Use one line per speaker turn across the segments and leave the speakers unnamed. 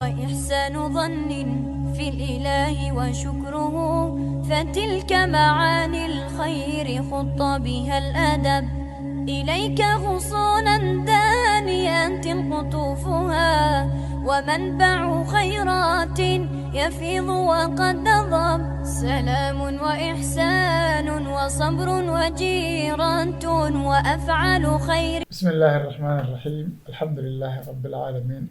وإحسان ظن في الإله وشكره، فتلك معاني الخير خط بها الأدب. إليك غصونا دانيات قطوفها، ومنبع خيرات يفيض وقد نضب. سلام وإحسان وصبر وجيرة وأفعال خير.
بسم الله الرحمن الرحيم. الحمد لله رب العالمين،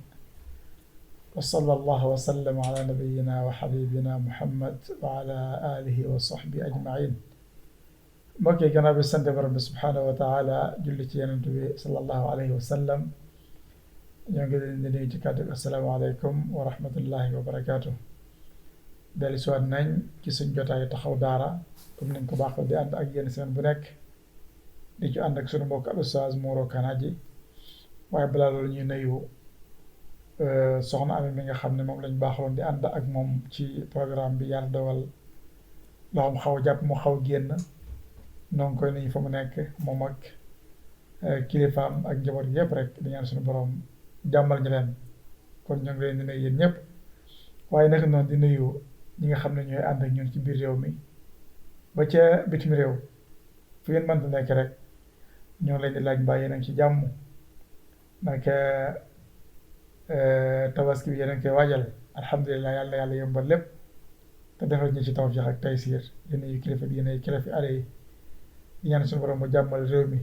وصلى الله وسلم على نبينا وحبيبنا محمد وعلى آله وصحبه أجمعين. mbokk yi gannaaw bi sant borom bi subhaanahu wa taala julli ci yonent bi sallallahu alayhi wa sallam, ñoo ngi leen di nuyu ci kàddu asalaamaaleykum wa rahmatullahi wa barakaatu. dellu si waat nañ ci suñ jotaayu taxaw daara comme niñ ko baaxoo di ànd ak yéen semaine bu nekk, di ci ànd ak sunu mbokk al Oustaz Mouro Kanaji. waaye balaa loolu ñuy nuyu soxna Ami mi nga xam ne moom lañ baaxoon di ànd ak moom ci programme bi yàlla dogal loxoom xaw a jàpp mu xaw génn. noo ngi koy nuyu fa mu nekk moom ak kilifaam ak njaboot gi yëpp rek di ñaan suñu borom jàmmal ñu leen. kon ñoo ngi leen di nuyu yéen ñëpp, waaye naka noonu di nuyu ñi nga xam ne ñooy ànd ak ñun ci biir réew mi ba ca bitim réew. fu ngeen mënta nekk rek ñoo ngi leen di laaj mbaa yéen a ngi ci jàmm, naka tabaski bi yéen a ngi koy waajal. alhamdulilah, yàlla yàlla yombal lépp te defal ñu ci tawfiq ak taysiir. yéen yu kilifa bi yéen kilifa ale yi di ñaan suñu borom mu jàmmal réew mi,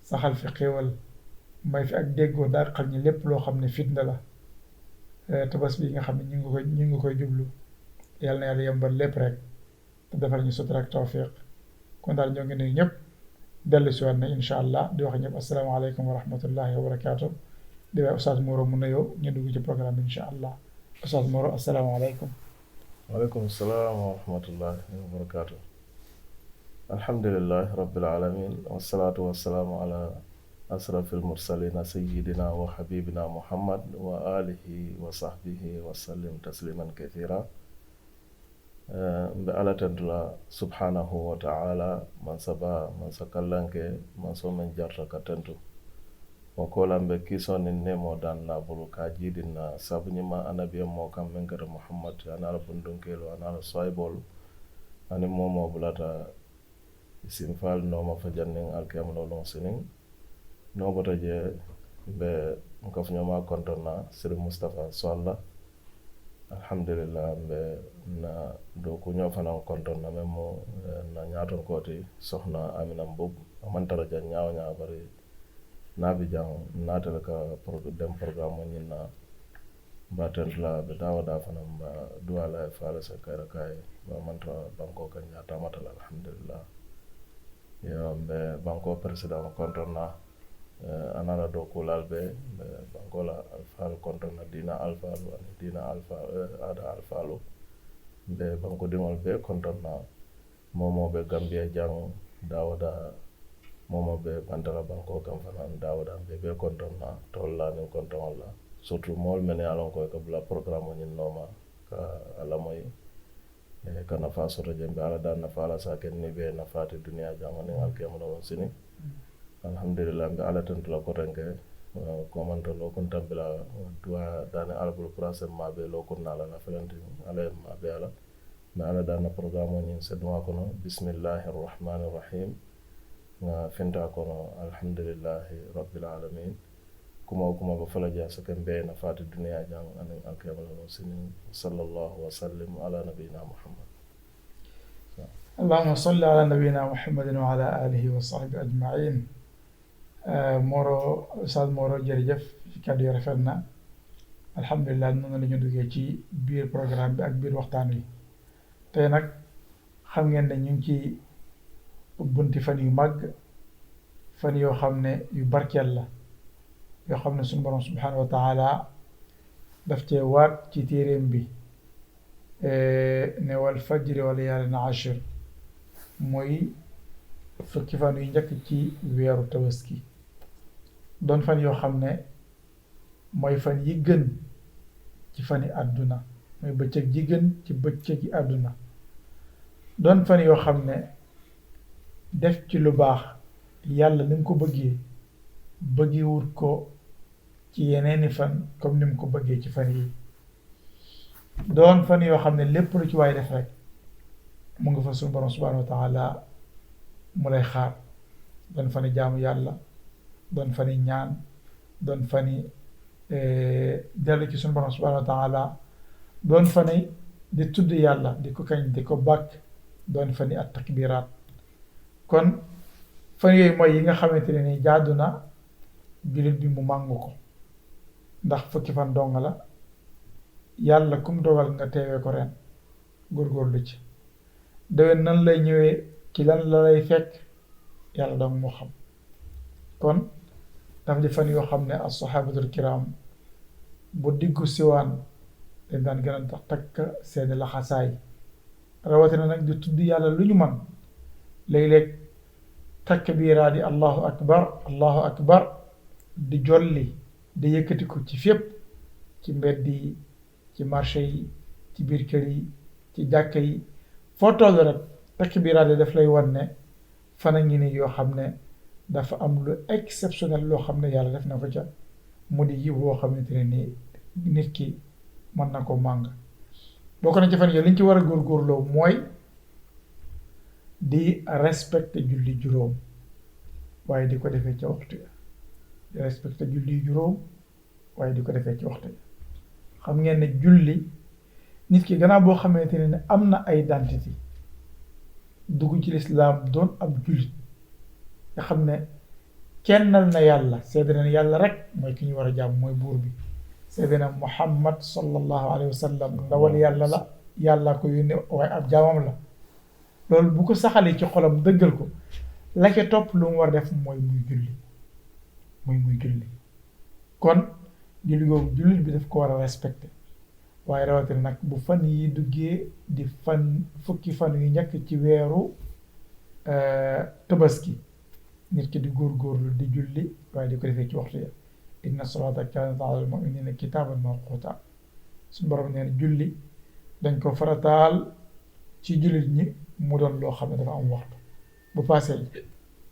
saxal fi xéewal, may fi ak déggoo daal xam ñi lépp loo xam ne fitna la. tabas bi nga xam ne ñu ngi koy jublu, yàlla na yàlla yombal lépp rek te defal ñu sutura ak tawfiq. kon daal ñoo ngi nuyu ñëpp, dellu si waat na incha allah di wax ñëpp asalaamaaleykum wa rahmatullahi wa barakaatu. di wax Oustaz Mouro mu nuyoo ñu dugg ci programme bi incha allah. Oustaz Mouro asalaamaaleykum.
waaleykum salaam wa rahmatullahi wa barakaatu. alhamdulilah rabbil alamin, wasalaatu wasalaamu ala asrafil mursalina sayidina wa habibina muhammad wa alihi wa sahbihi wa sallim tasliman kathira. mbe ala tentula subhanahu wa ta'ala man saba man sakallanke man so men jarta ka tentu o kola mbe kisoni nemo dan na bulu ka jidin na sabu nyima anabiya mo kam men gara muhammad anala bundunkelo anala soybol ani momo bulata simfal no ma fajanning alkiyam lolon sinin no bota je be ngaf nyama kontona sir mustafa sallallahu alhamdulillah mbe na do ku ñoo fanan konton na même na ñaaton kooti soxna Amina Mboub amantara ja ñaaw ñaaw bari naabi jang naatal ka dem programme o ñin na mbaten la be dawada fanan ba duwala faala sa kayra kay ba mantra banko ka ñaata matal alhamdulillah. yo mbe banko président konton na anara do kulal be bangola alfal konton na dina alfalu ani dina alfa ada alfalu be banko dingol be konton na momo be gambia jang dawada momo be bantala banko kam fana dawada be konton na tolla ni konton wala surtout mol mene alon ko ka bla programme ni noma ka ala moy kana fa soto jembe ala dan na fala sa ken ni be na fati dunia jang ni alkiyama no sini. alhamdulillah mbe ala tentula kotenke komanta lo kon tambila duwa dane albul procès mabe lo kon nala na felanti ala mabe ala ma ala dana programme ni sedwa kono bismillahir rahmanir rahim nga fenta kono alhamdulillahi rabbil alamin kuma ba fala ja saken be na fati dunya jang anen alkiyama no sinin sallallahu wa sallim ala nabiyina muhammad.
allahumma salli ala nabiyina muhammadin wa ala alihi wa sahbihi ajmain. Mouro Oustaz Mouro jërëjëf ci kàddu yi rafet na. alhamdulilah noonu la ñu duggee ci biir programme bi ak biir waxtaan wi. tey nag xam ngeen ne ñu ngi ci bunti fan yu màgg, fan yoo xam ne yu barkeel la, yoo xam ne suñu borom subhanahu wa taala daf cee waat ci téeréem bi ne wal fajri wa layaalin ashir, mooy fukki fan yu njëkk ci weeru tabaski. doon fan yoo xam ne mooy fan yi gën ci fani àdduna, mooy bëccëg yi gën ci bëccëg yi àdduna. doon fan yoo xam ne def ci lu baax yàlla ni mu ko bëggee wut ko ci yeneeni fan comme ni mu ko bëggee ci fan yi. doon fan yoo xam ne lépp lu ci waay def rek mu nga fa suñu borom subhanahu wa taala mu lay xaar. doon fani jaamu yàlla doon fani ñaan doon fani dellu ci suñu borom subhanahu wa taala doon fani di tudd yàlla di ko kañ di ko bàkk doon fani at takbiraat kon fan yooyu mooy yi nga xamante ne ni jaadu na jullit bi mu màngu ko ndax fukki fan dong la yàlla kum dogal nga teewee ko ren góorgóorlu ci déwén nan lay ñëwee ci lan la lay fekk yàlla dong moo xam kon daf di fan yoo xam ne as-sahabatul kiram bu diggu siwaan dañ daan gën a tax takk seeni laxasaay rawatina nag di tudd yàlla lu ñu man léeg-léeg takbiraa di allahu akbar di jolli di yëkkati ko ci fépp ci mbedd yi ci marché yi ci biir kër yi ci jàkka yi foo toll rek takbiraa di daf lay wan ne fana ngi ni yoo xam ne dafa am lu exceptionnel loo xam ne yàlla def na ko ca mu di yiw boo xamante ne nii nit ki mën na ko màng bokk na ci fan yooyu li ñu ci war a góorgóorloo mooy di respecté julli juróom waaye di ko defee ca waxtu ya di respecté julli juróom waaye di ko defee ci waxtu ya xam ngeen ne julli nit ki gannaaw boo xamante ne am na ay identité dugg ci lislaam doon ab jullit nga xam ne kennal na yàlla seede na yàlla rek mooy ki ñu war a jàmm mooy buur bi seede na muhammad sallallahu alayhi wa sallam ndawal yàlla la yàlla ko yónne waaye ab jaamam la loolu bu ko saxalee ci xolam dëggal ko la ca topp lu mu war def mooy muy julli kon julli googu jullit bi daf ko war a respecté waaye rawatina nag bu fan yi duggee di fukki fan yu njëkk ci weeru tabaski nit ki di góorgóorlu di julli waaye di ko defee ci waxtu ya inna salaata kaanat alal mu'miniina kitaaban mawquuta suñu borom nee na julli dañ ko farataal ci jullit ñi mu doon loo xam ne dafa am waxtu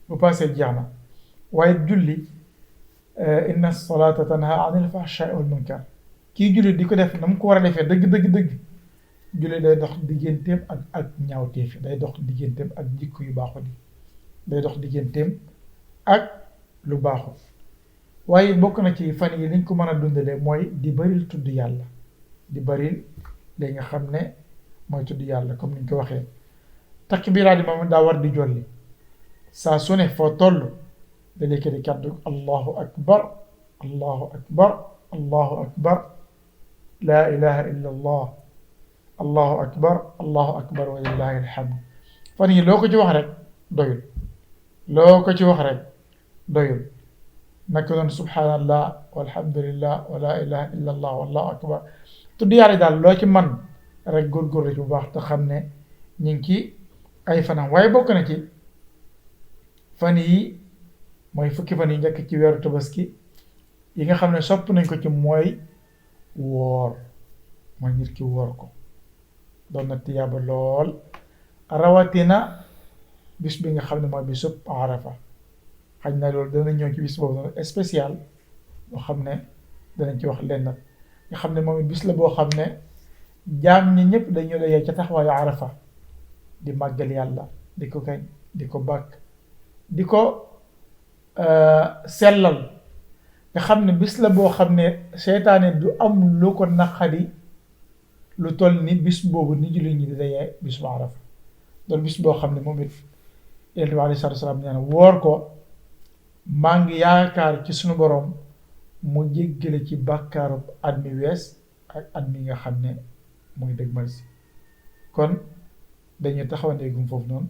bu paasee jeex na waaye julli inna salaata tanha anil fahshaa'i wal munkar kii julli di ko def na mu ko war a defee dëgg julli day dox digganteem ak ñaawteef day dox digganteem ak jikko yu baaxul yi day dox digganteem ak lu baaxul waaye bokk na ci fan yi liñ ko mën a dundalee mooy di baril tudd yàlla di baril li nga xam ne mooy tudd yàlla comme niñ ko waxee takbiraat yi moom daa war di jolli saa su ne foo toll da léegi di kàddu allahu akbar allahu akbar allahu akbar laa ilaha illa allah allahu akbar wa lillahi alhamd fan yi loo ko ci wax rek doyul naka doon subhanallah walhamdulillah wa laa ilaha illa allah wallahu akbar tudd yàlla daal loo ci man rek góorgóorlu ci bu baax te xam ne ñu ngi ci ay fanam waaye bokk na ci fan yi mooy fukki fan yi njëkk ci weeru tabaski yi nga xam ne sopp nañ ko ci mooy woor mooy nit ki woor ko doon na tiyaaba lool rawatina bis bi nga xam ne mooy bisub arafa xaj na loolu dana ñëw ci bis boobu noonu spécial boo xam ne danañ ci wax lenn nga xam ne moom it bis la boo xam ne jaam ñi ñëpp dañu dajee ca taxawaayu arafa di màggal yàlla di ko kañ di ko bàkk di ko sellal nga xam ne bis la boo xam ne seytaane du am lu ko naqari lu toll ni bis boobu ni jullit ñi di dajee bis bu arafa doon bis boo xam ne moom it yonent bi alayhi salaatu wa salaam nee na woor ko maa ngi yaakaar ci sunu borom mu jéggale ci bàkkaaru at mi wees ak at mi nga xam ne muy dëgmal si kon dañuy taxawandeegum foofu noonu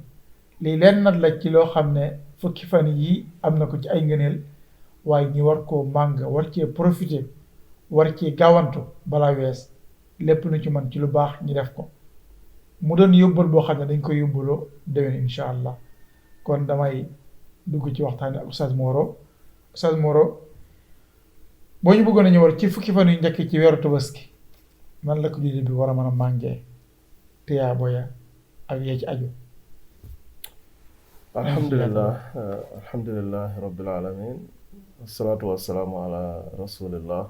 lii leen nat la ci loo xam ne fukki fan yi am na ko ci ay ngëneel waaye ñi war koo màng war cee profité war cee gaawantu balaa wees lépp lu ci mën ci lu baax ñi def ko mu doon yóbbal boo xam ne dañ koy yóbbaloo déwén incha allah kon damay dugg ci waxtaan ak Oustaz Moro boo ñu bëggoon a ñëwal ci fukki fan yu njëkk ci weeru tabaski nan la ko jullit bi war a mën a màngee tiyaa boya ak yee ci aju
alhamdulilah rabbil alamin wasalaatu wasalaamu ala rasulillah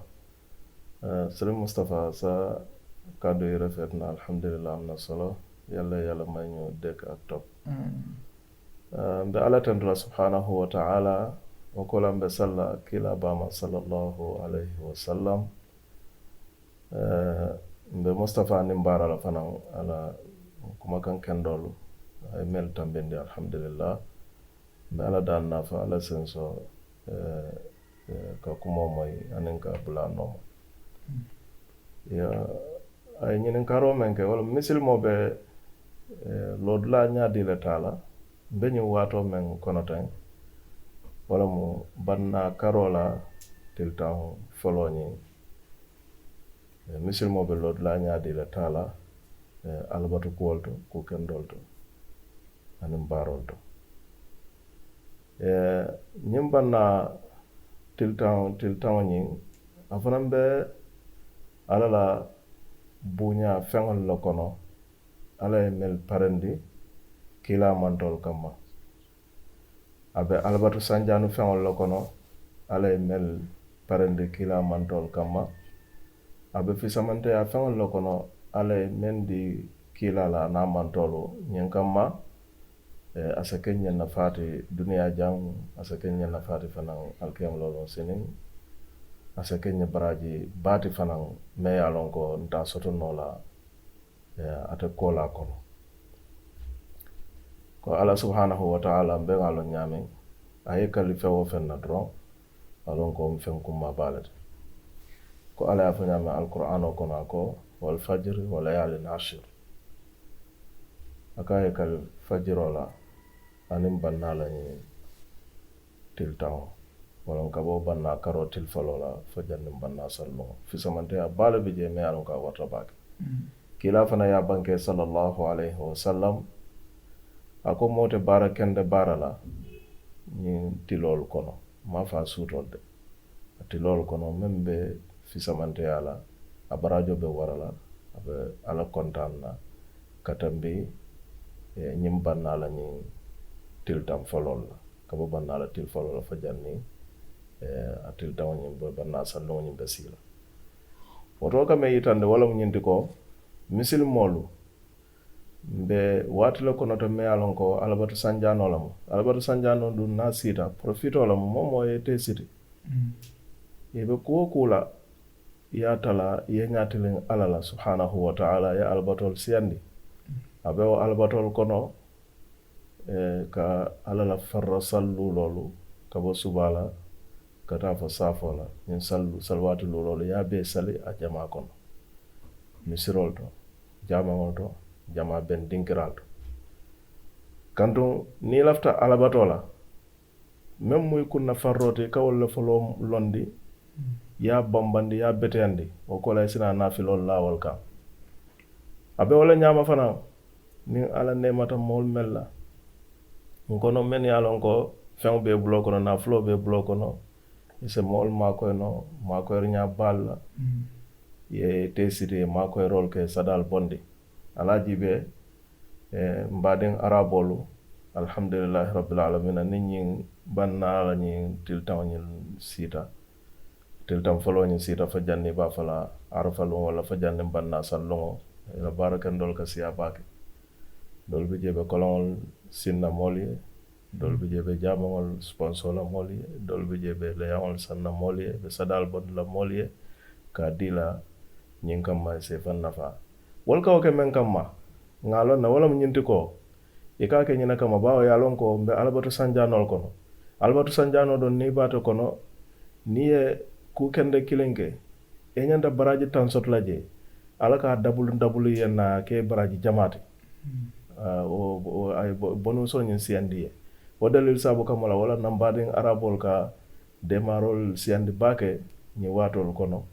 Sëriñ Moustapha sa kàddu yi rafet na alhamdulillah am na solo yàlla may ñu dégg ak topp mbe ala tentula subhanahu wa ta'ala o kola mbe salla kila bama sallallahu alayhi wa sallam mbe Mustafa ni mbarala fanan ala kuma kan kendolu ay mel tambindi alhamdulillah mbe ala dan nafa ala senso ka kumo moy anen ka bula noma ya ay ñinin karo men ke wala misil mo be lodla ñaadi le tala be ñu wato men kono tan wala mu banna karola tiltan foloñi misil mo be lodla ñaadi le tala albatu kuwolto ku kendolto anin barolto ñim banna tiltan ñi afanan be alala buña feŋol la kono ala ye mel parendi kila mantol kamma abe albatu sanjanu feŋol la kono ala ye mel parendi kila mantol kamma abe fisamante ya feŋol la kono ala ye men di kila la na mantolu ñiŋ kamma asa ke ñen na fati duniya jaŋ asa ke ñen na fati fanaŋ alkiyam lolon siniŋ asa ke ñe baraji baati fanaŋ me ye a loŋ ko nta sotonoo la ate kola kono ko ala subhanahu wa ta'ala mbe ŋa loŋ ñaamiŋ a ye kali fewo feŋ na doroŋ a loŋ ko feŋ kumma baalete ko ala ye fo ñaamiŋ alqur'ano kono a ko wal fajri wa layalin ashir a ka ye kali fajiro la aniŋ bannaa la ñiŋ tiltaŋo wala ka bo banna karo til falo la fo jannim banna sallo fisamante ya bala bi je me alon ka warta bake kila fana ya banke sallallahu alayhi wa sallam ako mote bara kende bara la ni tilol kono ma fa sutol de tilol kono membe fisamante ya la abarajo be warala abe ala kontan na katambi nyim banna la ni tiltam falol la ka bo banna la til falo la fo janni atil taw ñim bo banna sallo ñim be sila woto ka me yitande wala mu ñindi ko misil molu be watla kono to me alon ko albatu sanjano lam albatu sanjano du na sita profito lam momo e te siti be ko kula ya tala ye nyatilen alala subhanahu wa ta'ala ya albatol siandi abe o albatol kono ka alala farra sallu lolu ka bo subala kata fo safo la ñin salwatu lololu ya be sali a jama kono misirol to jamaŋol to jama ben dinkiral to kantu ni lafta alabato la même muy kunna farrote kawol le folo londi ya bambandi ya beteyandi o kola sina nafilol lawol kam abe wala ñama fana ni ala nemata mol mella ngono men yalon ko feŋ be bulo kono na flo be bulo kono ise mool makoy no makoy nya balla ye tesiri makoy rol ke sadal bondi alaji be mbaden arabolu alhamdulillah rabbil alamin ninyi banna la ni tiltaw ni sita tiltam folo ni sita fa janni ba fala arfalu wala fa janni banna sallo la barakandol ka siya bake dol bi jebe kolon sinna moli dol bi jebe jamol sponsor la moli dol bi jebe le yawol sanna moli be sadal bod la moli ka dila nyin kam ma se fan nafa wol ka o ke men kam ma ngalo na wala nyinti ko e ka ke nyina kama bawo ya lon ko be albatu sanjanol kono albatu sanjano don ni bato kono ni e ku kende kilenke e nyanda baraji tan sotlaje alaka dabulu yenna ke baraji jamati o ay bonu so nyin siandi o dalil sabu kamala wala nambadin arabol ka demarol siandi bake ni watol kono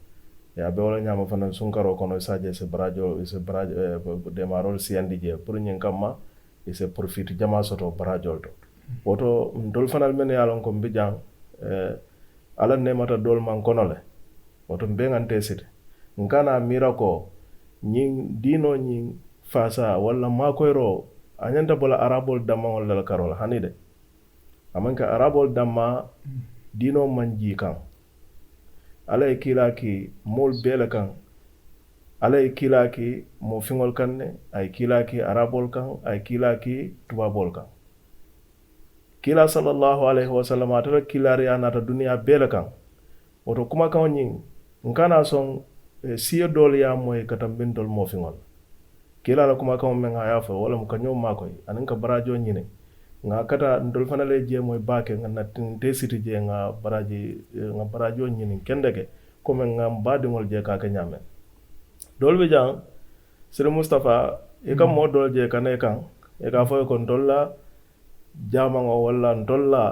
ya be wala nyama fanan sunkaro kono saje se barajo demarol siandi je pour nyin kamma e se profit jama soto barajol to woto dol fanal men yalon ko mbijang ala nemata dol man kono le woto mbengante site ngana mira ko nyin dino nyin fasa wala makoyro anyanta bola arabol damma wala karol hanide amanka arabol damma dino manji kan ala kila ki mol bela kan ala ye kiila ki mo fiŋol kaŋ ne a ye kiila ki arabol kaŋ a ye kiila ki tubabol kaŋ kiila sallallahu alayhi wa sallam ate la kiilaariya naata duniya bee le kaŋ woto kumakaŋo ñiŋ nkana soŋ siye doolu ye a moyi ka tambintolu moo fiŋol kiila la kumakaŋo meŋ a ye a fo wo lemu ka ñoo maakoyi aniŋ ka barajoo ñiniŋ nga kata ntolu fana le jee moyi baake nga nte siti jee nga barajoo ñiniŋ kende ke comme nga mbaadiŋol jee ka ke ñaameŋ doolu bi jaŋ siri mustapha i ka moo doolu jee kana i kaŋ i ka fo ye ko ntolu la jaamaŋo walla ntolu la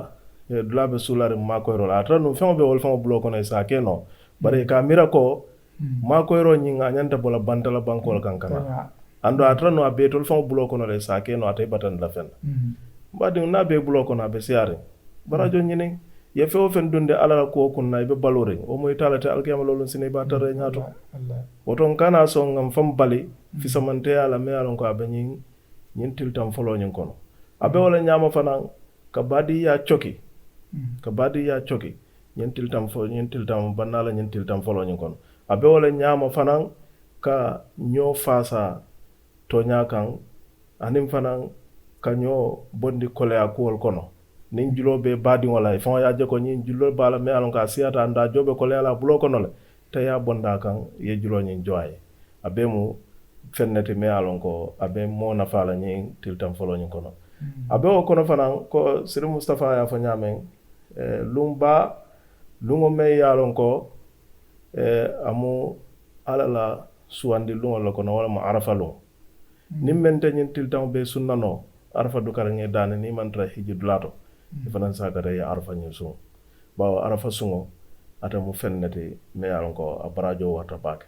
dulaa be suulariŋ maakoyiroo la a tara nuŋ feŋo be wolu feŋo buloo kono i se a ke noo bari i ka mira ko maakoyiroo ñiŋ a ñanta bo la banta la bankoo le kaŋ kana ando a tara nuŋ a be tolu feŋo buloo kono le i se a ke noo ate i batandi la feŋ na mbaadiŋo niŋ a be buloo kono a be siyaariŋ barajo ñiniŋ ye feŋ wo feŋ dundi alla la kuwo kunna i be baluuriŋ wo mu ita le te alkiyama loolu sini i be a tara ñaato woto nkana soŋ ŋa faŋ bali fisamanteya la me ye a loŋ ko a be ñiŋ tilitaŋ foloo ñiŋ kono a be wo le ñaama fanaŋ ka baadiyaa coki ñiŋ tilitaŋ bannaa la ñiŋ tilitaŋ foloo ñiŋ kono a be wo le ñaama fanaŋ ka ñoo faasa tooñaa kaŋ aniŋ fanaŋ ka ñoo bondi koleya kuwol kono niŋ juloo be baadiŋo la faŋo ye a je ko ñiŋ juloo be a la me ye a loŋ ko a siyata anda a joo be koleya la a buloo kono le te ye a bonda a kaŋ ye juloo ñiŋ jo a ye a be mu feŋ ne ti me ye a loŋ ko a be moo nafaa la ñiŋ tilitaŋ foloo ñiŋ kono a be wo kono fanaŋ ko siri mustapha ye a fo ñaameŋ luŋo meŋ ye a loŋ ko a mu alla la suwandi luŋo le kono wo le mu arafa luŋo niŋ meŋ te ñiŋ tilitaŋo be sunnanoo arafa dukariŋe daani niŋ maŋ tara hiji dulaato i fanaŋ saakata ye arafa ñiŋ suŋo bawo arafa suŋo ate mu feŋ ne ti me ye a loŋ ko a barajoo warta baake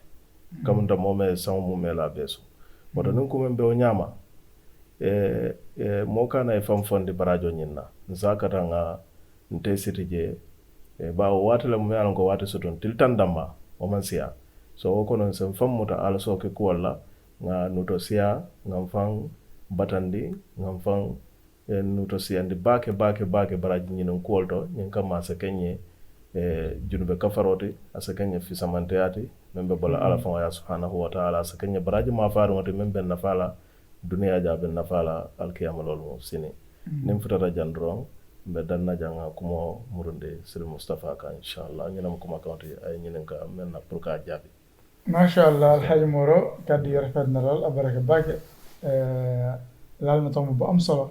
kamunta moo me saŋo mu me la a bee suŋ woto niŋ kumeŋ be wo ñaama moo kana ye faŋ fondi barajoo ñiŋ na nsaakata ŋa nte siti jee bawo waati le mu me ye a loŋ ko waati sotoŋ tilitaŋ danma wo maŋ siyaa so wo kono nseŋ faŋ muta ala sooke kuwol la ŋa nuto siyaa ŋa faŋ batandi ŋa faŋ nuto siyandi baake baraji ñiniŋ kuwol to ñiŋ kamma a se keŋ ye junube kafaroo ti a se keŋ ye fisamanteyaa ti meŋ be bo la ala faŋo ye subhanahu wa taala a se keŋ ye baraji maafaariŋo ti meŋ be nafaa la duniyaa jaa be nafaa la alkiyama loolu mu sini niŋ futata jaŋ doroŋ mbe danna jaŋ ŋa kumoo murundi siri mustapha kaŋ inchallah ñinaŋ kuma kaŋo ti a ye ñiniŋ ka meŋ na pour que a jaabi
machallah alhaji Moro kaddu yi rafet na lool a baraka baake laal na tomb bu am solo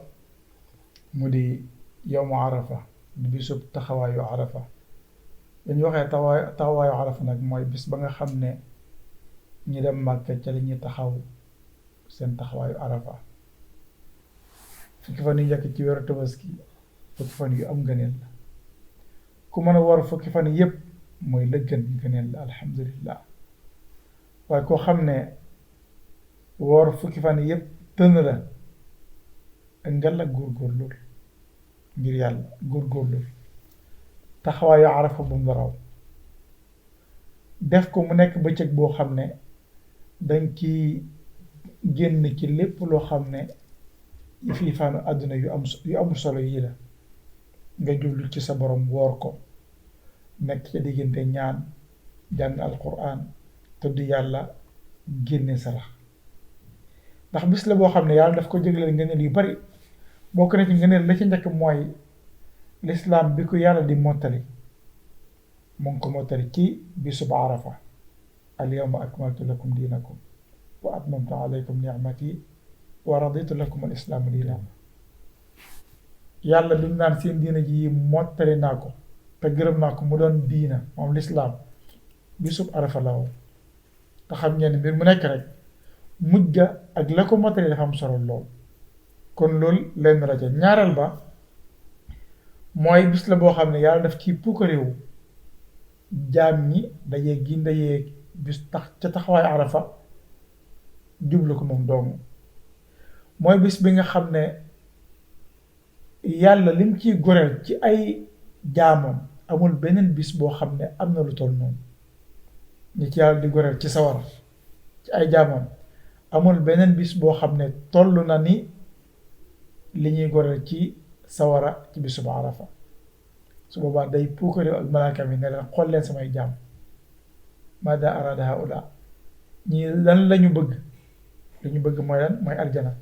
mu di yowmu arafa di bisub taxawaayu arafa dañu waxee taxawaayu arafa nag mooy bis ba nga xam ne ñi dem Màkka ca li ñuy taxaw seen taxawaayu arafa fukki fan yu njëkk ci weeru tabaski fukki fan yu am ngëneel la ku mën a war fukki fan yépp mooy la gën ngëneel la alhamdulillah waaye koo xam ne woor fukki fan yépp tën la nga la góorgóorlu ngir yàlla góorgóorlu taxawaayu arafa bu mu raw def ko mu nekk bëccëg boo xam ne dañ ci génn ci lépp loo xam ne fii faanu àdduna yu am solo yii la nga jublu ci sa borom woor ko nekk ca diggante ñaan jàng alquran tudd yàlla génne sarax ndax bis la boo xam ne yàlla daf ko jégleel ngëneel yu bari bokk na ci ngëneel la ci njëkk mooy lislaam bi ko yàlla di mottali mu ngi ko mottali ci bisub arafa al yawma akmaltu lakum diinakum wa atmamtu alaykum ni'mati wa raditu lakum al islaamu diina yàlla bi mu naan seen diina ji mottali naa ko te gërëm naa ko mu doon diina moom lislaam bisub arafa la woon te xam ngeen mbir mu nekk rek mujj ga ak la ko mottali dafa am solo lool kon loolu lenn la ca ñaareel ba mooy bis la boo xam ne yàlla daf ci puukarewu jaam ñi dajee gi dajee bis tax ca taxawaay arafa jublu ko moom doomu mooy bis bi nga xam ne yàlla lim ciy goreel ci ay jaamam amul beneen bis boo xam ne am na lu toll noonu ñi ci yàlla di goreel ci sawara ci ay jaamam amul beneen bis boo xam ne toll na ni li ñuy goreel ci sawara ci bisub arafa su boobaa day puukare ak malaaka mi ne leen xool leen samay jaam maada arada haula ñii lan lañu bëgg li ñu bëgg mooy lan mooy aljana.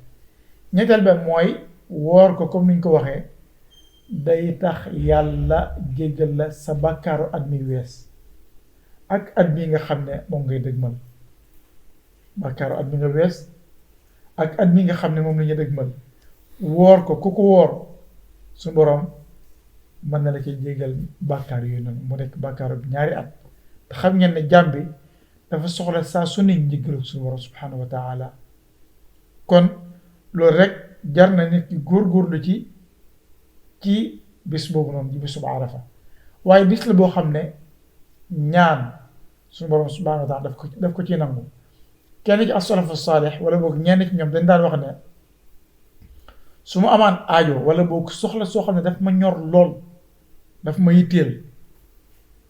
ñetteel ba mooy woor ko comme niñ ko waxee day tax yàlla jéggal la sa bàkkaaru at mi wees ak at mi nga xam ne moom ngay dëgmal. bàkkaaru at mi nga wees ak at mi nga xam ne moom la ñu dëgmal woor ko ku ko woor su boroom mën na la ci jéggal bàkkaar yooyu noonu mu nekk bàkkaaru ñaari at. te xam ngeen ne jaam bi dafa soxla saa su ne njéggalu suñu borom subhanahu wa taala. kon loolu rek jar na nit ki góorgóorlu ci bis boobu noonu ci bisub arafa. waaye bis la boo xam ne ñaan suñu borom subhanahu wa taala daf ko ci nangu. kenn ci as-salafu saalih wala boog ñenn ci ñoom dañ daan wax ne su ma amaan aajo wala boog soxla soo xam ne daf ma ñor lool daf ma yitteel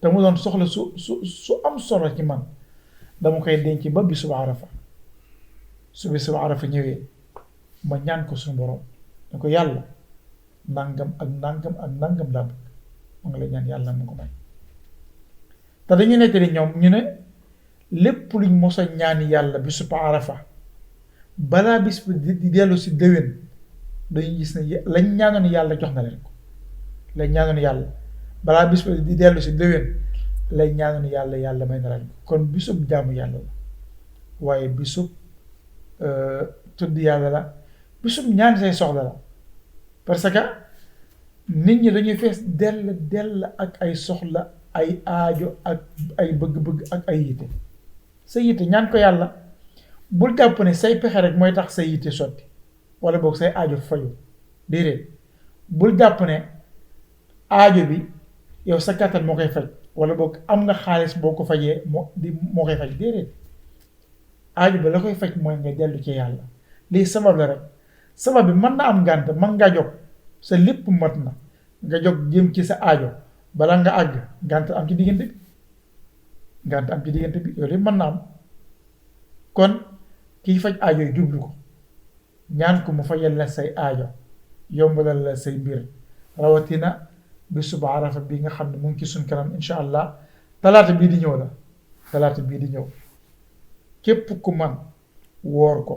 te mu doon soxla su am solo ci man dama koy denc ba bisub arafa. su bisub arafa ñëwee ma ñaan ko suñu borom ne ko yàlla nangam ak nangam ak nangam laa bëgg ma nga lay ñaan yàlla mu ko may. te dañu nettali ñoom ñu ne lépp luñ mos a ñaan yàlla bisub arafa balaa bis bi di dellu si déwén dañuy gis ne lañ ñaanoon yàlla jox na leen ko. lañ ñaanoon yàlla balaa bis bi di dellu si déwén lañ ñaanoon yàlla may na leen ko. kon bisub jaamu yàlla la waaye bisub tudd yàlla la bisub ñaan say soxla la. parce que nit ñi dañuy fees dell ak ay soxla ay aajo ak ay bëgg-bëgg ak ay yitte. sa yitte ñaan ko yàlla bul jàpp ne say pexe rek mooy tax sa yitte sotti wala boog say aajo faju déedéet. bul jàpp ne aajo bi yow sa kàttan moo koy faj wala boog am nga xaalis boo ko fajee moo koy faj déedéet. aajo bi la koy faj mooy nga dellu ci yàlla. lii sabab la rek. sabab bi mën na am ngànt mën ngaa jóg sa lépp mat na nga jóg jëm ci sa aajo bala nga àgg ngànt am ci diggante bi loolu yëpp mën na am. kon kiy faj aajo yi jublu ko ñaan ko mu fajal la say aajo yombalal la say mbir rawatina bisub arafa bi nga xam ne mu ngi ci suñ kanam incha allah talaata bii di ñëw képp ku man woor ko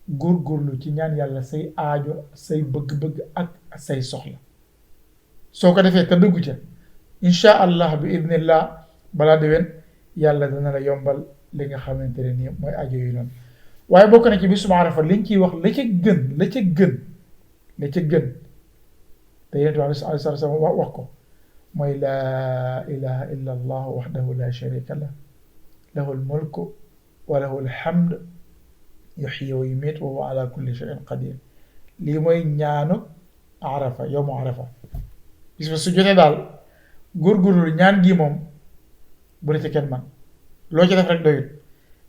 góorgóorlu ci ñaan yàlla say aajo say bëgg-bëgg ak say soxla. soo ko defee te dëggu ca incha allah bi idnillah balaa déwén yàlla dana la yombal li nga xamante ne nii mooy aajo yu noonu. waaye bokk na ci bisub arafa liñ ciy wax la ca gën te yonent bi alayhi salaatu wa salaam wax ko mooy laa ilaha illa allah wahdahu la sharika lah lahu lmulku wa lahu lhamd yuhyi wa yumiit wa huwa ala kulli shay'in qadir. lii mooy ñaanu arafa yowmu arafa. bis ba su jotee daal góorgóorlu ñaan gi moom bu la ci kenn man loo ci def rek doyut.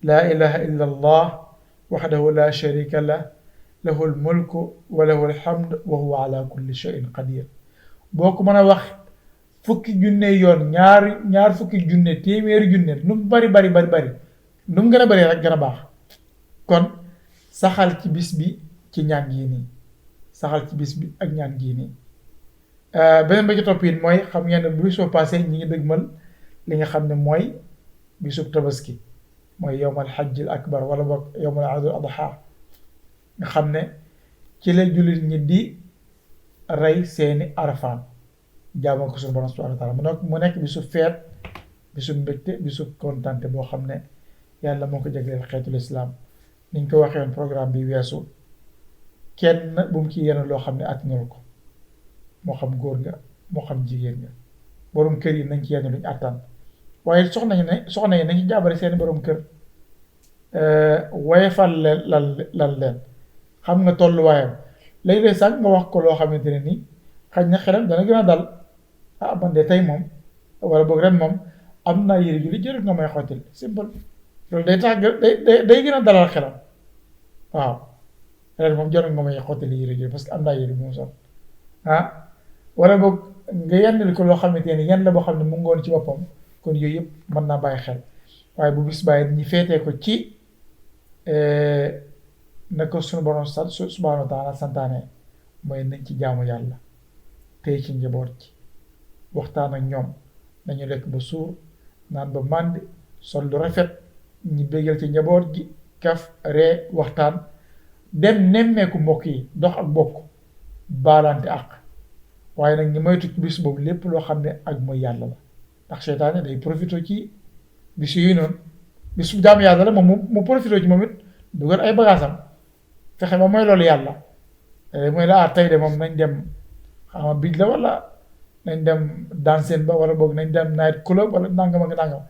laa ilaha illa allah wahdahu la sharika lah lahu lmulku wa lahu lhamd wa huwa ala kulli shay'in qadir. boo ko mën a wax fukki junne yoon ñaar fukki junne téeméeri junne nu mu bari nu mu gën a bari rek gën a baax. kon saxal ci bis bi ci ñaan gii nii saxal ci bis bi ak ñaan gii nii. beneen ba ci topp it mooy xam ngeen ne bu soo passé ñi ngi dëgmal li nga xam ne mooy bisub tabaski mooy yowmal xajjil akbar wala boog yowmal adul adha nga xam ne ci la jullit ñi di rey seeni arafaan jaamoo ko suñu borom subhanahu wa taala mu nekk bisu feet bisu mbégte bisu kontante boo xam ne yàlla moo ko jagleel xeetul islaam. niñ ko waxee woon programme bi weesu kenn bu mu ci yenn loo xam ne attanul ko moo xam góor nga moo xam jigéen nga borom kër yi nañ ci yenn luñ attan waaye soxna yi nañ ci jaabare seeni borom kër woyefal lan leen xam nga tolluwaayam léeg-léeg sax nga wax ko loo xamante ne nii xaj na xelam dana gën a dal. man de tey moom wala boog ren moom am naa yére ju li jërut nga may xottil simple loolu day tax day gën a dalal xelam. waaw ren moom jarul nga may xottali yére ji parce que am naa yére bu mu sol wala boog nga yendil ko loo xamante ne yan la boo xam ne mu ngoon ci boppam kon yooyu yëpp mën naa bàyyi xel. waaye bu bis bàyyi ñi feetee ko ci na ko suñu borom subhaanahu wa taala santaane mooy nañ ci jaamu yàlla tey ci njaboot ci waxtaan ak ñoom nañu lekk ba suur naan ba màndi sol lu rafet ñi bégal ci njaboot gi kaf ree waxtaan dem nemmeeku mbokk yi dox ak bokk baalante àq waaye nag ñi moytu ci bis boobu lépp loo xam ne ak mooy yàlla la ndax seytaane day profité ci bis yooyu noonu bis bu jaamu yàlla la moom mu profité ci moom it dugal ay bagaasam fexe ba mooy loolu yàlla mooy la tey de moom nañ dem xama bij la wala nañ dem danseen ba wala boog nañ dem night club wala nangam ak nangam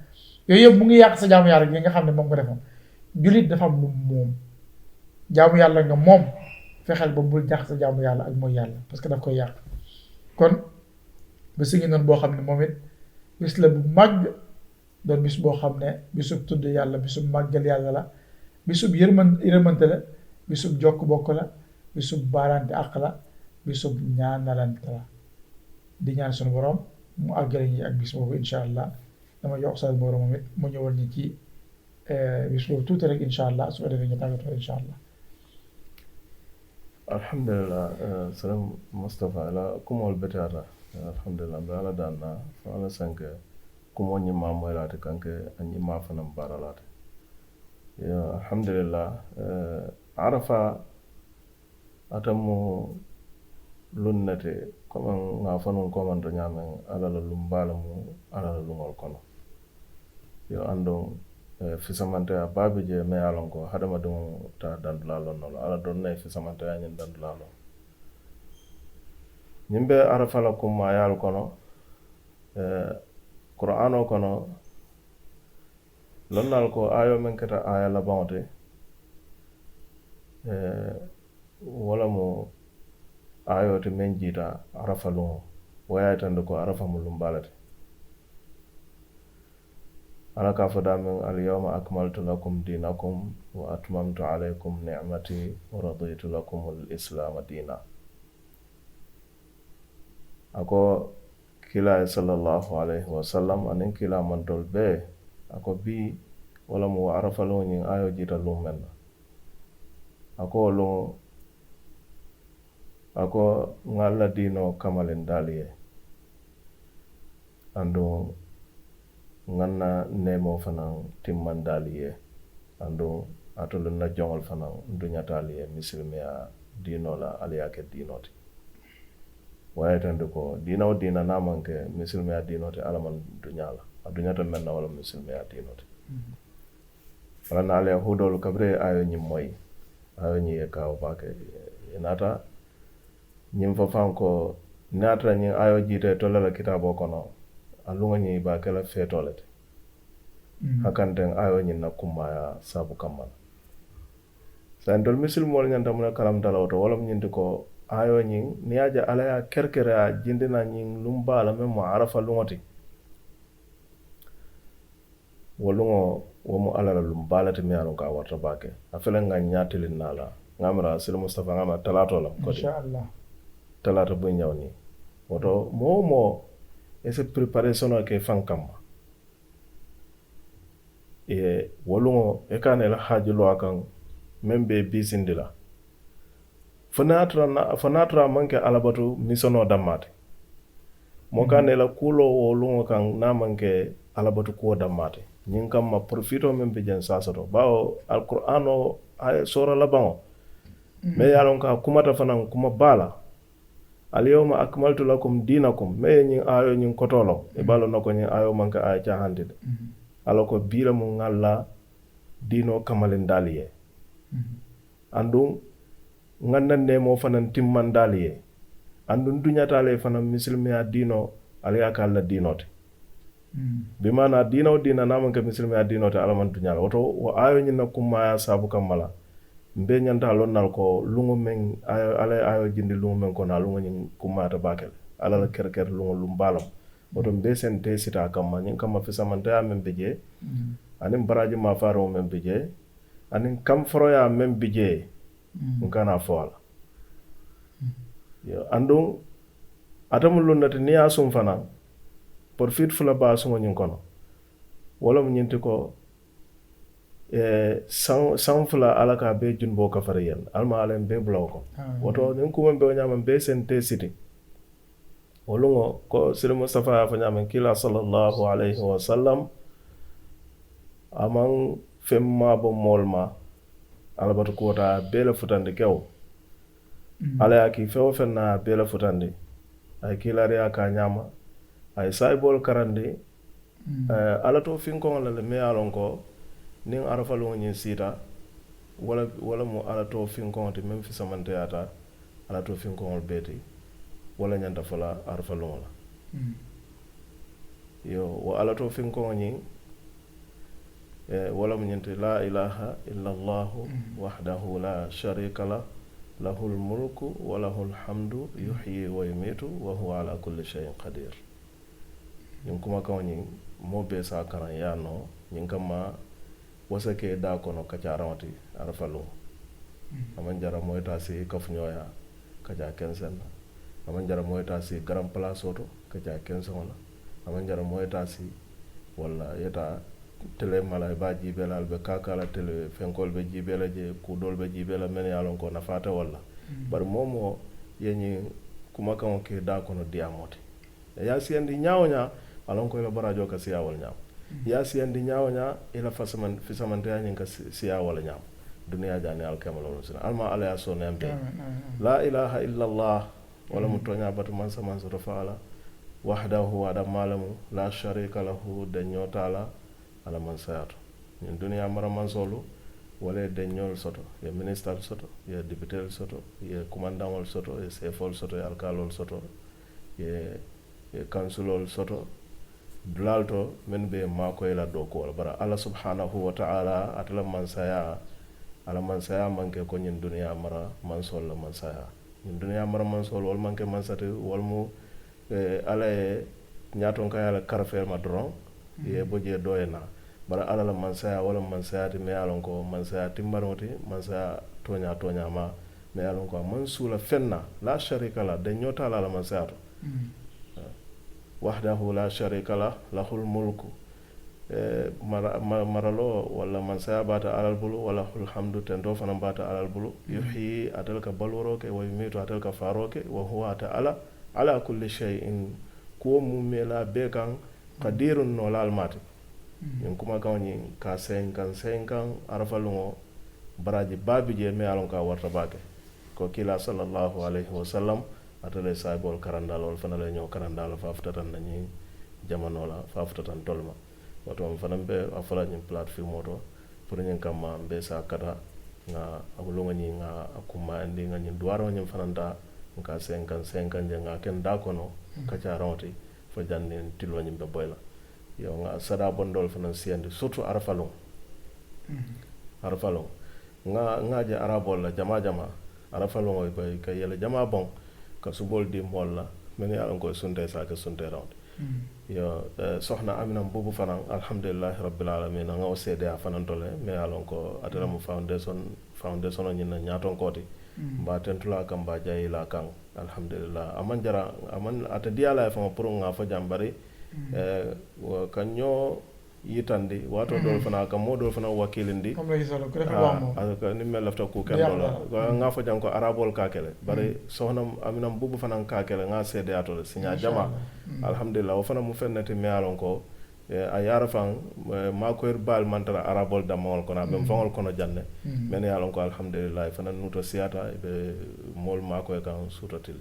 yooyu yëpp mu ngi yàq sa jaamu yàlla gi nga xam ne moom nga defoon jullit dafa am lu moom jaamu yàlla nga moom fexeel ba bul jax sa jaamu yàlla ak mooy yàlla parce que daf koy yàq kon bis ngi noonu boo xam ne moom it bis la bu màgg doon bis boo xam ne bisub tudd yàlla bisub màggal yàlla la bisub yërmante la bisub jokk bokk la bisub baalante àq la bisub ñaanalante la di ñaan suñu borom mu àggale ñi ak bis boobu incha allah dama jox sa borom moom it mu ñëwal ñi ci bis boobu tuuti rek incha allah su ko defee ñu tàggatoo incha allah.
alhamdulillah salam Mustapha ala kumol betata alhamdulillah mbe ala danna fo ala sanke kumo ñimma moylate kanke a ñimma fanam baralate yo alhamdulillah arafa atamu lunnete comme nga fanun komando ñamen alala lumbala mu alala lungol kono yo andon fisamante a baabi je me alon ko hadama dum ta dandula lon no ala don nay fisamante a nyen dandula lon nyimbe arafa la kum ma yal kono qur'ano kono lonnal ko ayo men kata aya la bawte wala mo ayo te men jita arafa lu waya tan ko arafa mu lumbalate ala ka fada min al yawma akmaltu lakum dinakum wa atmamtu alaykum ni'mati wa raditu lakum al islam dina ako kila sallallahu alayhi wa sallam anin kila man dol be ako bi wala mu arafa lo nyin ayo jita lu men ako ngalla dino kamalen daliye ando nganna nemo fanan timmandaliye ando atolu na jongol fanan dunyataliye misilmiya dino la aliyake dinoti waye tande ko dina o dina namanke misilmiya dinoti alaman dunyala adunyata menna wala misilmiya dinoti wala na aliya hudol kabre ayo nyimoy ayo nyiye kawo bake inata nyim fa fanko natra nyi ayo jite tolala kitabo kono alunga nyi ba kala fetolete hakanten ayo nyi na kumaya sabu kamman sandol misil mol nyanta mun kalam dalawoto wala nyindi ko ayo nyi niaja ala ya kerkere a jindina nyi lumbala memo arafa lungoti wolungo womo ala lumbala te mi alon ka warta bake afela nga nyatilin nala ngamra sil Mustafa ngama talato lam ko
insha Allah
talata bu ñaw ni woto momo ese préparation ke fankama e wolungo e kanela hajulo akan membe bisindila fanatra manke alabatu misono damate mo kanela kulo wolungo kan na manke alabatu ko damate nyin kam ma profito membe jen sasato bawo alqur'ano ay sura labango me yalon ka kumata fanan kuma bala al yawma akmaltu lakum dinakum me nyin ayo nyin kotolo e balo nako nyin ayo manka ay cahande alako bila mo ngalla dino kamalen daliye andum ngannande mo fanan timman daliye andum dunyata le fanan muslimiya dino aliya kala dinote bi mana dino dina namanka muslimiya dinote alaman dunyala woto wo ayo nyin nakum ya sabu kamala mbe nyanta lonnal ko lungu men ayo jindi lungu men ko na lungu nyin kumata bakel ala la kerker lungu lumbalam oto mbe sen te sita kamma nyin kamma fi samanta men beje anin baraji ma faro men beje anin kam froya men beje ngana foala yo andum adamu lunnati ni asum fana por fit fula ba sungo nyin kono wala mu nyinti ko san fula ala ka be junbo ka fariyen alma ala be blaw ko woto nin kuma be nyama be sente siti wolungo ko sir Mustafa fa nyama kila sallallahu alayhi wa sallam amang fem maabo mool ma alabatu kota bele futandi kew ala ya ki fewo fenna bele futandi ay kilari aka nyama ay saybol karandi ala to finko la me alon ko nin arafalo nyi sita wala mo ala to finko te même fi samante ata ala to finko beti wala nyanda fala arafalo la yo wa ala to finko nyi wala mo nyante la ilaha illa allah wahdahu la sharika la lahul mulku wa lahul hamdu yuhyi wa yumitu wa huwa ala kulli shay'in qadir ñin kuma kaw ñin mo be sa karan ya no ñin kama wasake da kono kacarawati arfalu aman jara moyta si kafñoya kaca kensen aman jara moyta si garam place oto kaca kensen wala aman jara moyta si wala yeta tele mala ba jibela albe kakala tele fenkol be jibela je kudol be jibela men yalon ko nafata wala bar momo yenyi kuma kan ke da kono diamote ya siendi nyaawnya alon ko la barajo ka siya wal nyaaw ya siendi nyaawnya ila fasaman fisamante nyin ka siya wal nyaaw duniya jani al kamalo sun alma ala ya so nembe la ilaha illa allah wala mutonya batu man sama so faala wahdahu wa da malamu la sharika lahu da nyotala ala man sayato ñin duniya mara man solo wala de ñol soto ye minister soto ye député soto ye commandant soto ye chefol soto ye alkalol soto ye councilol soto dulalto men be mako ila do ko bara Allah subhanahu wa ta'ala atala man saya ala man saya manke ko ñin duniya mara man sol la man saya ñin duniya mara man sol wal manke man sate wal mu ala ñaton kay ala karfel ma dron ye boje doyena bara ala la mansaya wala mansaya ti me alon ko mansaya timbaroti mansaya tonya ma me alon ko mansula fenna la sharika la de nyota la mansaya to wahdahu la sharika la lahul mulku maralo wala mansaya bata alal bulu wala hul hamdu tendo fana bata alal bulu yuhyi atalka balworoke wa yumitu atalka faroke wa huwa ta'ala ala kulli shay'in ko mumela bekan qadirun no lalmati yin kuma kawni ka senkan arfalungo baraji babi je me alon ka warta bake ko kila sallallahu alaihi wasallam atale saibol karandalol fana le nyo karandalo faftatan nani jamano la faftatan tolma wato am fana be afala nyin platform moto pour nyin kama be sa kata nga abulunga nyi nga akuma andi nga nyin duwaro nyin fananta nga senkan je nga ken dakono kacha rawti fo janni tilo nyin be boyla yo nga sada bondol fana siendi surtout arfalon arfalon nga je arabol la jama arfalon oy bay kay yele jama bon ka subol di molla men yalon ko sunte sa ka sunte rawd yo soxna aminam bubu fana alhamdulillah rabbil alamin nga o cede a fana tole me yalon ko atala mu foundation ni na nyaton koti ba tentula kam ba jayila kan alhamdulillah aman atadiala fa pour nga fa jambari kanyo yitandi wato dol fana kam modol fana wakilindi
comme les solo ko mo
aka ni mel lafta ku kan dola nga fa janko arabol kakele bari sohnam aminam bubu fana kakele nga cede atole sinya jama alhamdulillah o fana mu fennati me alon ko a yara fan ma ko bal mantara arabol damol kono be fangol kono janne men yalon ko alhamdulillah fana nuto siata be mol ma ko kan sutatil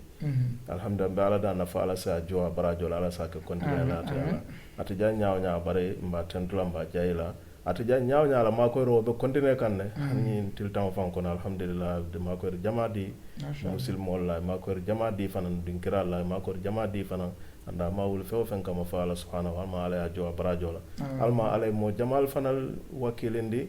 alhamdulillah ala da na fa ala sa jowa barajo ala sa ke continue la ta ata ja nyaaw bare mba tentula mba jayla ata ja nyaaw la ma ko ro be continue kan ne ni til tam fan kono alhamdulillah de ma ko jama di muslim wala ma ko jama di fana dinkira la ma ko jama di fana anda mawul few fen kama fa Allah subhanahu wa ta'ala ya jowa barajo la alma alay mo jamal fanal wakilindi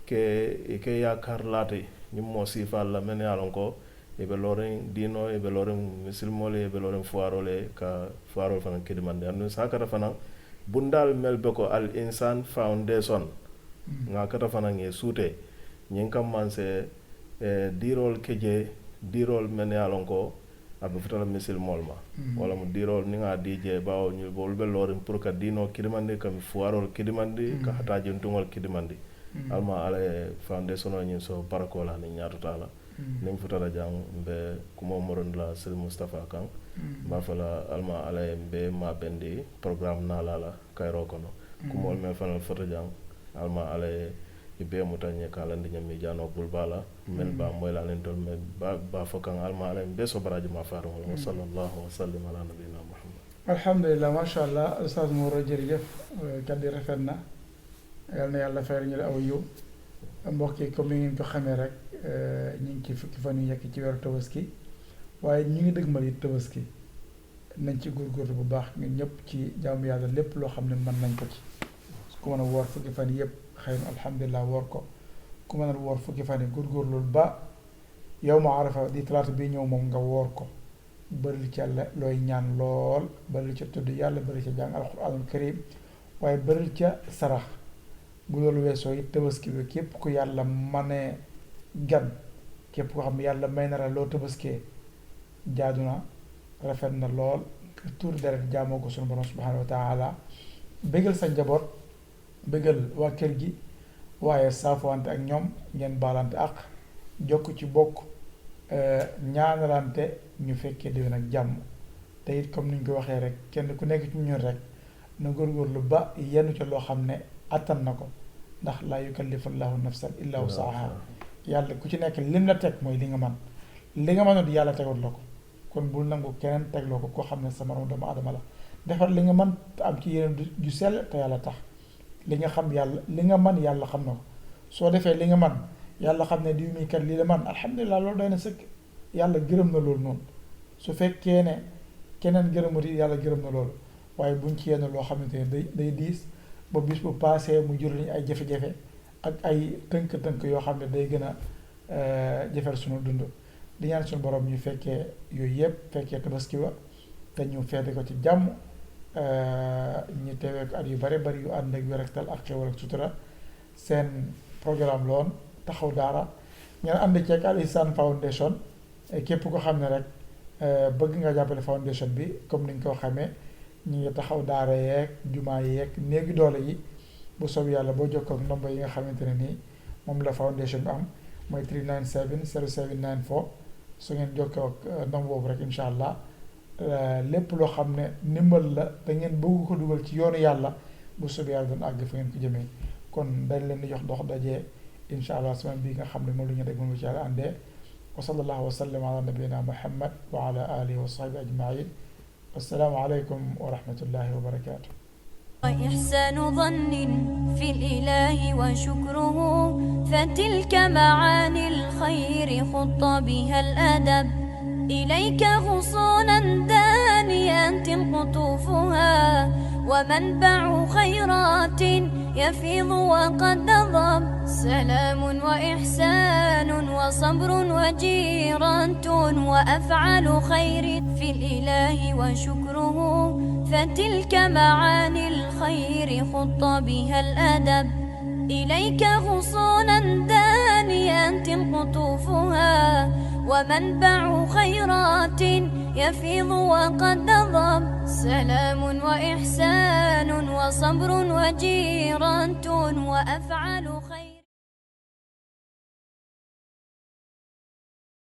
ke yakar lati nyum mo sifal la men yalon ko e be loren dino e be loren muslimole e be loren fuarole ka fuarol fanan kidimande andu sakata fanan bundal melbe ko al insan foundation nga kata fanan e sute nyin kam manse dirol keje dirol men yalon ko abe futala misil molma wala mu dirol ni nga dj bawo ñu bol be lorin pour ka dino kidimandi kam fuarol kidimandi ka hata juntungol kidimandi alma ala foundation ñin so parakola ni ñaatu taala nim futala jang be kumo moron la sel mustafa kan ba fala alma ala be ma bendi programme na la kayro kono kumo me fanal foto jang alma ala ibe mutanye kala ndinya mi jano bulbala men ba moy la len tol men ba fokan alma alen be so baraji ma faru wa sallallahu wa sallim ala nabiyina muhammad
alhamdulillah ma sha Allah ustaz Mouro jërëjëf kaddi rafet na yal na yàlla fayal ñu aw yiw mbokk yi comme ni ngeen ko xamee rek ñu ngi ci fukki fan yu nekk ci weeru tabaski waaye ñu ngi dëgmal it tabaski nañ ci góorgóorlu bu baax ñun ñëpp ci jaamu yàlla lépp loo xam ne mën nañ ko ci ku mën a woor fukki fan yëpp xëy na alhamdulilah woor ko ku mën a woor fukki fan yi góorgóorlu ba yow ma arafa di talaata bi ñëw moom nga woor ko bëril ci yàlla looy ñaan lool bëril ca tudd yàlla bëril ca jàng alquranul karim waaye bëril ca sarax bu loolu weesoo it tabaski bi képp ku yàlla manee gan képp ko xam ne yàlla may na la loo tabaskee jaadu na rafet na lool tuur deret jaamoo ko sunu borom subhanahu wa taala bégal sa njaboot bégal waa kër gi waaye saafowante ak ñoom ngeen baalante ak jokk ci bokk ñaanalante ñu fekkee déwén ak jàmm te it comme ni ñu ko waxee rek kenn ku nekk ci ñun rek na góorgóorlu ba yenn ca loo xam ne attan na ko ndax laa yukallifu llahu nafsan illa wusaha yàlla ku ci nekk lim la teg mooy li nga man li nga mënut yàlla tegul la ko kon bul nangu keneen tegloo ko koo xam ne sa moroom doomu adama la defar li nga man te am ci yeneen ju sell te yàlla tax li nga xam yàlla li nga man yàlla xam na ko soo defee li nga man yàlla xam ne diw mi kat lii la man alhamdulilah loolu doy na sëkk yàlla gërëm na loolu noonu su fekkee ne keneen gërëmut yi yàlla gërëm na loolu waaye buñ ci yenn loo xamante ne day diis ba bis bu paasee mu jur lañu ay jafe-jafe ak ay tënk-tënk yoo xam ne day gën a jafeel sunu dund di ñaan suñu borom ñu fekkee yooyu yëpp fekkee tabaski ba te ñu feete ko ci jàmm ñu teewee ko at yu bari bari yu ànd ak wér ak tal ak xewal ak sutura seen programme loon taxaw daara ngeen ànd ceeg Al Ihsan Foundation képp ko xam ne rek bëgg nga jàppale foundation bi comme ni nga ko xamee ñu ngi taxaw daara yeeg jumaa yeeg néegi doole yi bu soob yàlla boo jokkoo ak ndombo yi nga xamante ne nii moom la foundation bi am mooy 397 0794 su ngeen jokkoo ak ndombo boobu rek incha allah lépp loo xam ne ndimbal la da ngeen bëgg ko dugal ci yoonu yàlla bu soob yàlla doon àgg fa ngeen ko jëmee kon dañ leen di jox dox dajee incha allah semaine bii nga xam ne moom lu ñu dégg moom ci yàlla àndee wa sallallahu wa sallam ala nabiyina muhammad wa ala alihi wa sahbihi ajmain assalaamu aleykum wa rahmatullahi wa barakatuh
وإحسان ظن في الإله وشكره فتلك معاني الخير خط بها الأدب إليك غصونا دانيات قطوفها ومنبع خيرات يفيض وقد نضب سلام وإحسان وصبر وجيرة وأفعال خير في الإله وشكره فتلك معاني الخير خط بها الأدب إليك غصونا دانيات قطوفها ومنبع خيرات يفيض وقد نضب سلام وإحسان وصبر وجيرة وأفعال خير